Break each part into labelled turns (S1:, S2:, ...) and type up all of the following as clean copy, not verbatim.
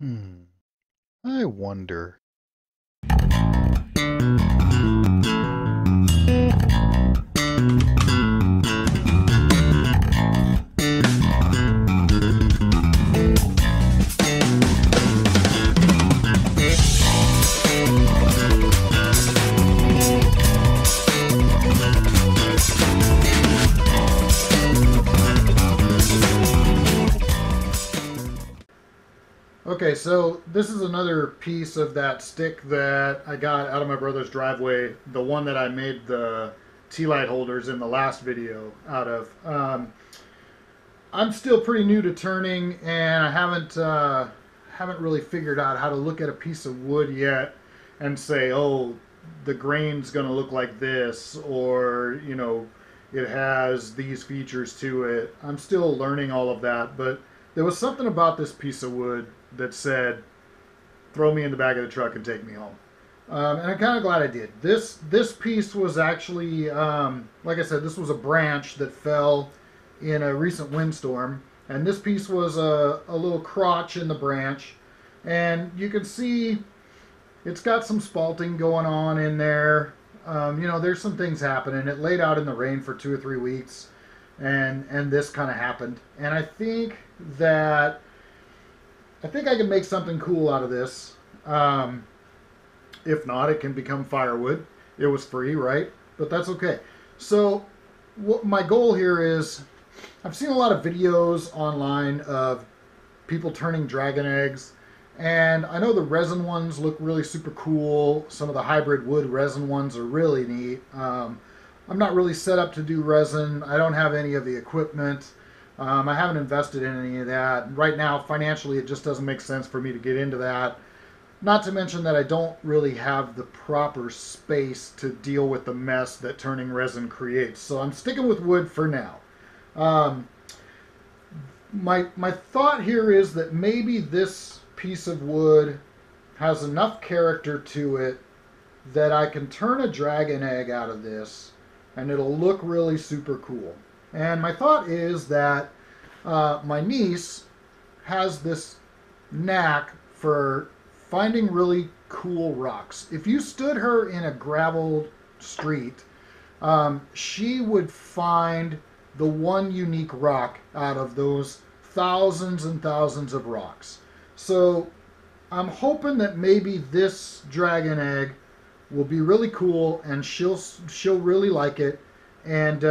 S1: Hmm, I wonder. Okay, so this is another piece of that stick that I got out of my brother's driveway, the one that I made the tea light holders in the last video out of. I'm still pretty new to turning, and I haven't really figured out how to look at a piece of wood yet and say, oh, the grain's going to look like this, or it has these features to it. I'm still learning all of that, but there was something about this piece of wood that said, throw me in the back of the truck and take me home. And I'm kind of glad I did. This piece was actually, like I said, this was a branch that fell in a recent windstorm, and this piece was a little crotch in the branch, and you can see it's got some spalting going on in there. There's some things happening. It laid out in the rain for 2 or 3 weeks, and this kind of happened. And I think I can make something cool out of this. If not, it can become firewood. It was free, right? But that's okay. So what my goal here is, I've seen a lot of videos online of people turning dragon eggs, and I know the resin ones look really super cool. Some of the hybrid wood resin ones are really neat. I'm not really set up to do resin. I don't have any of the equipment. I haven't invested in any of that. Right now, financially, it just doesn't make sense for me to get into that. Not to mention that I don't really have the proper space to deal with the mess that turning resin creates. So I'm sticking with wood for now. My thought here is that maybe this piece of wood has enough character to it that I can turn a dragon egg out of this, and it'll look really super cool. And my thought is that my niece has this knack for finding really cool rocks. If you stood her in a gravel street, she would find the one unique rock out of those thousands and thousands of rocks. So I'm hoping that maybe this dragon egg will be really cool, and she'll really like it, and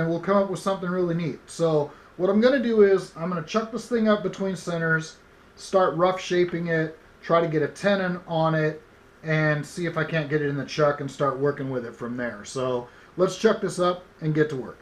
S1: we'll come up with something really neat. So what I'm going to do is I'm going to chuck this thing up between centers, start rough shaping it, try to get a tenon on it, and see if I can't get it in the chuck and start working with it from there. So let's chuck this up and get to work.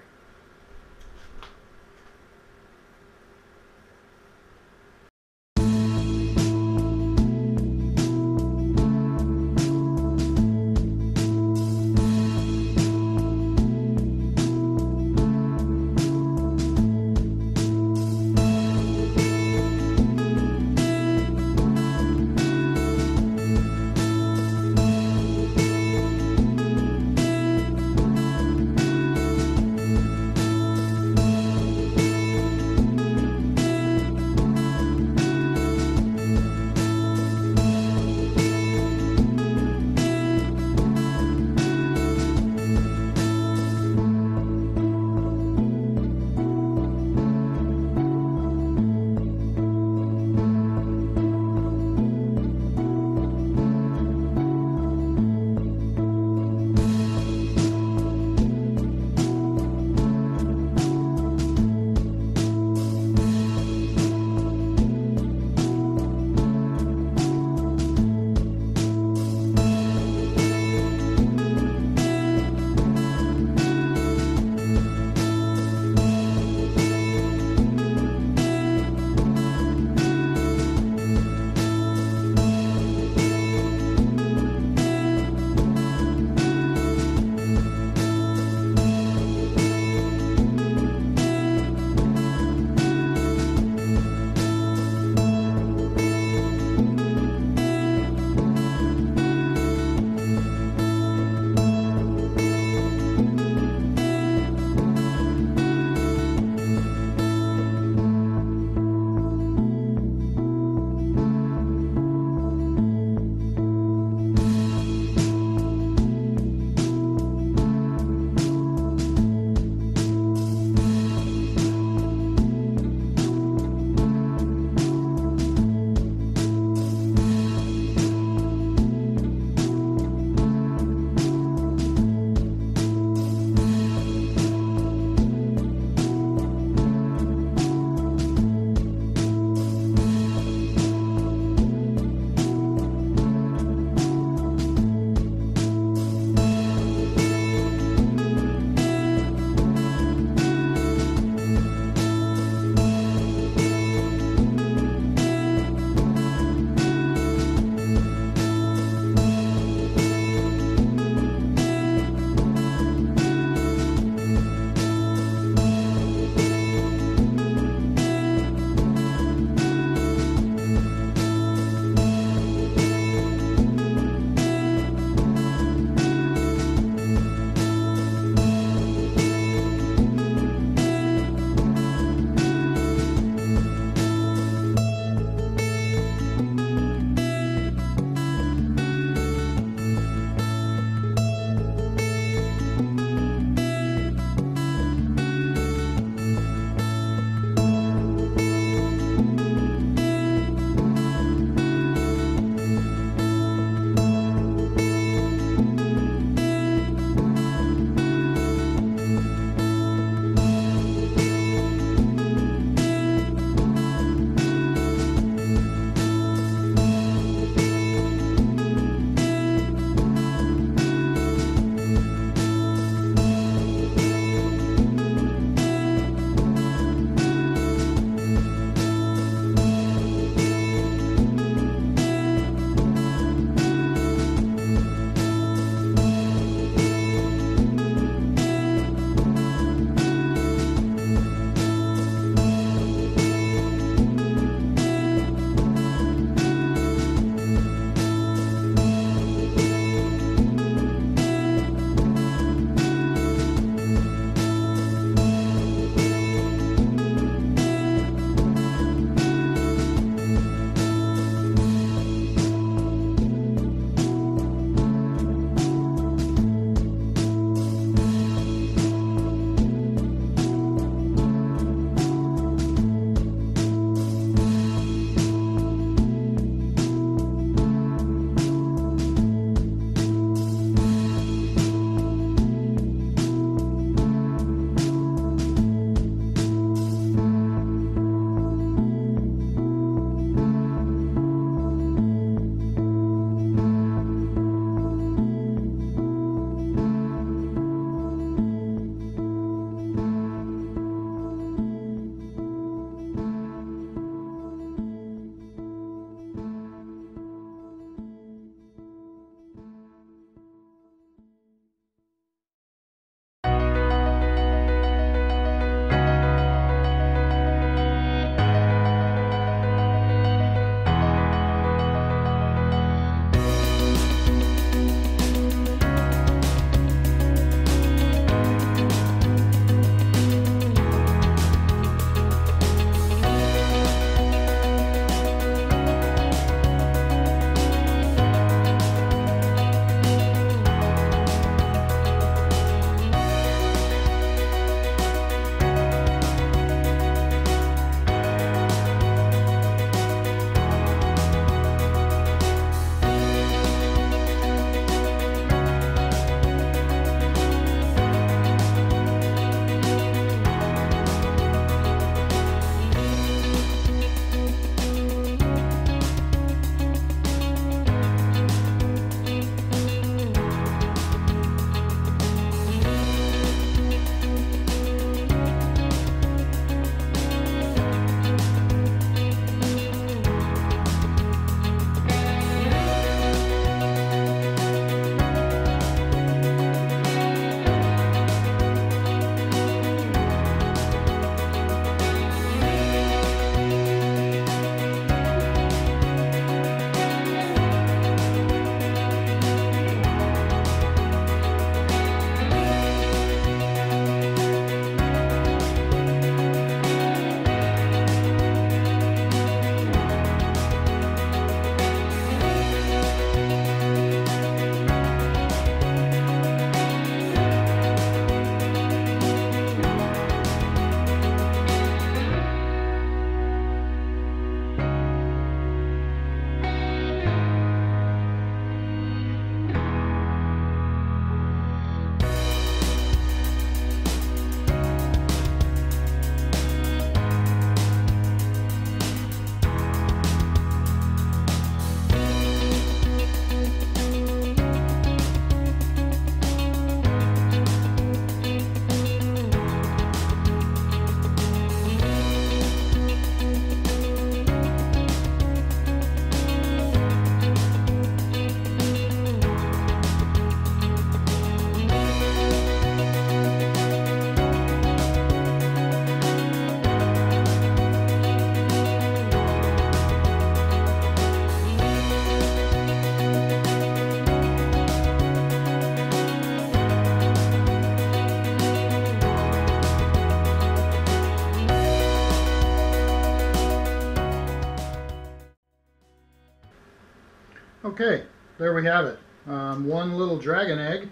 S1: Okay, there we have it. One little dragon egg,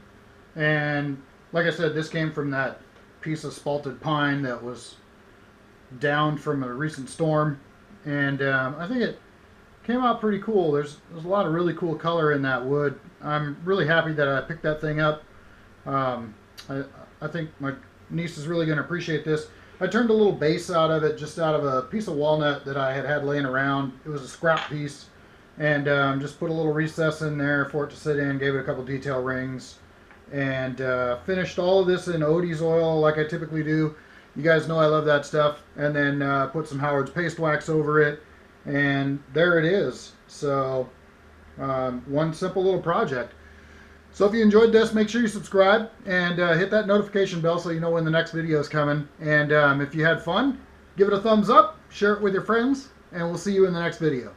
S1: and like I said, this came from that piece of spalted pine that was downed from a recent storm, and I think it came out pretty cool. There's a lot of really cool color in that wood. I'm really happy that I picked that thing up. Um, I, I think my niece is really going to appreciate this. I turned a little base out of it, just out of a piece of walnut that I had laying around. It was a scrap piece, and just put a little recess in there for it to sit in, gave it a couple detail rings, and finished all of this in Odie's oil like I typically do. You guys know I love that stuff. And then put some Howard's paste wax over it, and there it is. So one simple little project. So if you enjoyed this, make sure you subscribe and hit that notification bell so you know when the next video is coming. And if you had fun, give it a thumbs up, share it with your friends, and we'll see you in the next video.